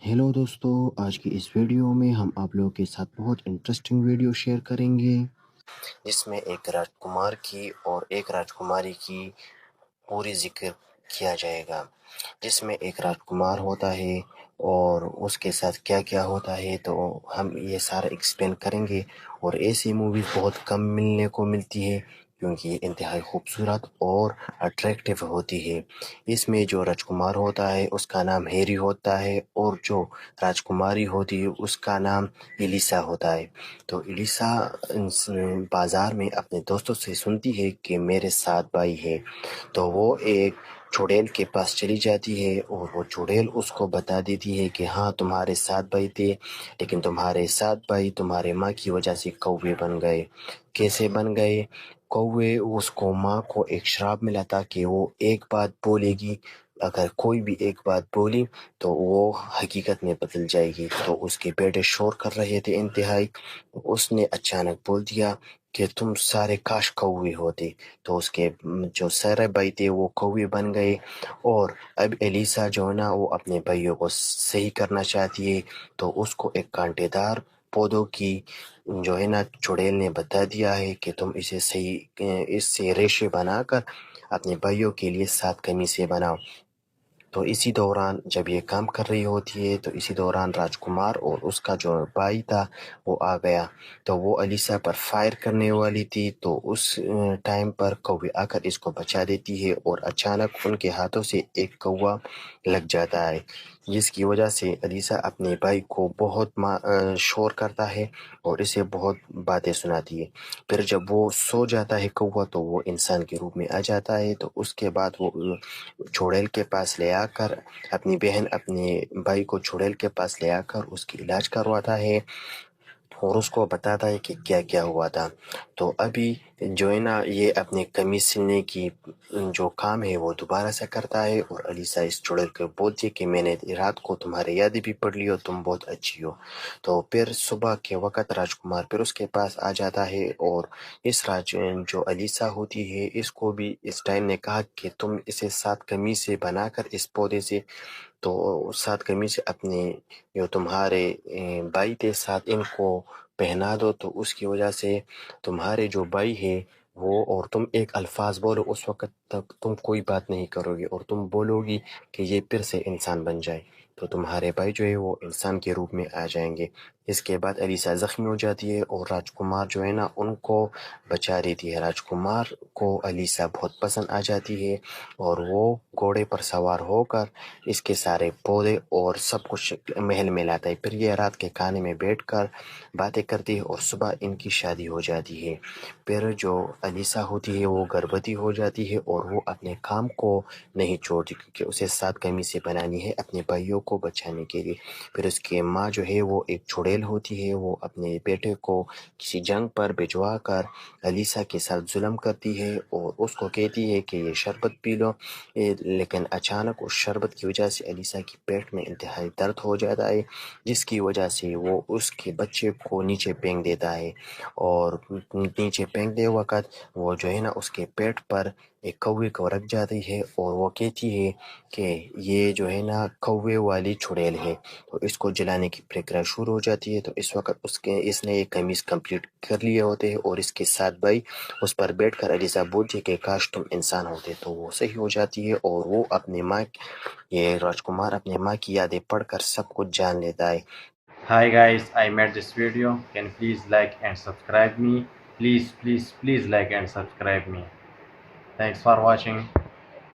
Hello دوستو، آج کی اس ویڈیو میں ہم آپ لوگوں کے ساتھ بہت انٹرسٹنگ ویڈیو شیئر کریں گے، جس میں ایک راجکمار کی اور ایک راجکماری کی پوری ذکر کیا جائے گا، جس میں ایک راجکمار ہوتا ہے اور اس کے ساتھ کیا کیا ہوتا ہے، تو ہم یہ سارا ایکسپلین کریں گے۔ اور ایسی موویز بہت کم ملنے کو ملتی ہے کیونکہ یہ انتہائی خوبصورت اور اٹریکٹیو ہوتی ہے۔ اس میں جو راجکمار ہوتا ہے اس کا نام ہیری ہوتا ہے، اور جو راجکماری ہوتی ہے اس کا نام ایلیسا ہوتا ہے۔ تو ایلیسا بازار میں اپنے دوستوں سے سنتی ہے کہ میرے 7 بھائی ہے، تو وہ ایک چڑیل کے پاس چلی جاتی ہے، اور وہ چڑیل اس کو بتا دیتی ہے کہ ہاں تمہارے 7 بھائی تھے، لیکن تمہارے 7 بھائی تمہارے ماں کی وجہ سے کوے بن گئے۔ کیسے بن گئے کوے؟ اس کو ماں کو ایک شراپ ملا تھا کہ وہ ایک بات بولے گی، اگر کوئی بھی ایک بات بولی تو وہ حقیقت میں بدل جائے گی۔ تو اس کے بیٹے شور کر رہے تھے انتہائی، اس نے اچانک بول دیا کہ تم سارے کاش کوے ہوتے۔ تو اس کے جو سارے بھائی تھے وہ کوے بن گئے، اور اب ایلیسا جو ہے نا وہ اپنے بھائیوں کو صحیح کرنا چاہتی ہے، تو اس کو ایک کانٹے دار پودوں کی جو ہے نا چڑیل نے بتا دیا ہے کہ تم اسے صحیح اس سے ریشے بنا کر اپنے بھائیوں کے لیے 7 قمیصیں بناؤ۔ تو اسی دوران جب یہ کام کر رہی ہوتی ہے، تو اسی دوران راجکمار اور اس کا جو بھائی تھا وہ آ گیا، تو وہ ایلیسا پر فائر کرنے والی تھی، تو اس ٹائم پر کوے آ کر اس کو بچا دیتی ہے، اور اچانک ان کے ہاتھوں سے ایک کوا لگ جاتا ہے، جس کی وجہ سے ایلیسا اپنے بھائی کو بہت شور کرتا ہے اور اسے بہت باتیں سناتی ہے۔ پھر جب وہ سو جاتا ہے کوا، تو وہ انسان کے روپ میں آ جاتا ہے، تو اس کے بعد وہ چڑیل کے پاس لے آ کر اپنی بہن اپنے بھائی کو چڑیل کے پاس لے آ کر اس کی علاج کرواتا ہے، اور اس کو بتاتا ہے کہ کیا کیا ہوا تھا۔ تو ابھی جو ہے نا یہ اپنے قمیص سلنے کی جو کام ہے وہ دوبارہ سے کرتا ہے، اور ایلیسا اس چڑیل کو بولتی ہے کہ میں نے رات کو تمہارے یادیں بھی پڑھ لی، اور تم بہت اچھی ہو۔ تو پھر صبح کے وقت راجکمار پھر اس کے پاس آ جاتا ہے، اور جو ایلیسا ہوتی ہے اس کو بھی اس ٹائم نے کہا کہ تم اسے 7 قمیصیں بنا کر اس پودے سے، تو 7 قمیصیں اپنے جو تمہارے بھائی تھے 7 ان کو پہنا دو، تو اس کی وجہ سے تمہارے جو بھائی ہے وہ، اور تم ایک الفاظ بولو، اس وقت تک تم کوئی بات نہیں کرو گی، اور تم بولو گی کہ یہ پھر سے انسان بن جائے، تو تمہارے بھائی جو ہے وہ انسان کے روپ میں آ جائیں گے۔ اس کے بعد ایلیسا زخمی ہو جاتی ہے، اور راجکمار جو ہے نا ان کو بچا دیتی ہے۔ راجکمار کو ایلیسا بہت پسند آ جاتی ہے، اور وہ گھوڑے پر سوار ہو کر اس کے سارے پودے اور سب کچھ محل میں لاتا ہے۔ پھر یہ رات کے کھانے میں بیٹھ کر باتیں کرتی ہے، اور صبح ان کی شادی ہو جاتی ہے۔ پھر جو ایلیسا ہوتی ہے وہ گربوتی ہو جاتی ہے، اور وہ اپنے کام کو نہیں چھوڑتی کیونکہ اسے 7 قمیصیں بنانی ہے اپنے بھائیوں کو بچانے کے لیے۔ پھر اس کی ماں جو ہے وہ ایک چڑیل ہوتی ہے، وہ اپنے بیٹے کو کسی جنگ پر بھجوا کر ایلیسا کے ساتھ ظلم کرتی ہے، اور اس کو کہتی ہے کہ یہ شربت پی لو، لیکن اچانک اس شربت کی وجہ سے ایلیسا کی پیٹ میں انتہائی درد ہو جاتا ہے، جس کی وجہ سے وہ اس کے بچے کو نیچے پھینک دیتا ہے، اور نیچے پھینکتے وقت وہ جو ہے نا اس کے پیٹ پر ایک کوے کو رکھ جاتی ہے، اور وہ کہتی ہے کہ یہ جو ہے نا کوے والی چڑیل ہے، تو اس کو جلانے کی پرکریا شروع ہو جاتی ہے۔ تو اس وقت اس نے ایک قمیص کمپلیٹ کر لیے ہوتے ہیں، اور اس کے 7 بھائی اس پر بیٹھ کر ایلیسا بولتی ہے کہ کاش تم انسان ہوتے، تو وہ صحیح ہو جاتی ہے، اور وہ اپنے ماں یہ راجکمار اپنے ماں کی یادیں پڑھ کر سب کچھ جان لیتا ہے۔ Hi guys, I made this video. Can you please like and subscribe me? Please like and subscribe me. Thanks for watching.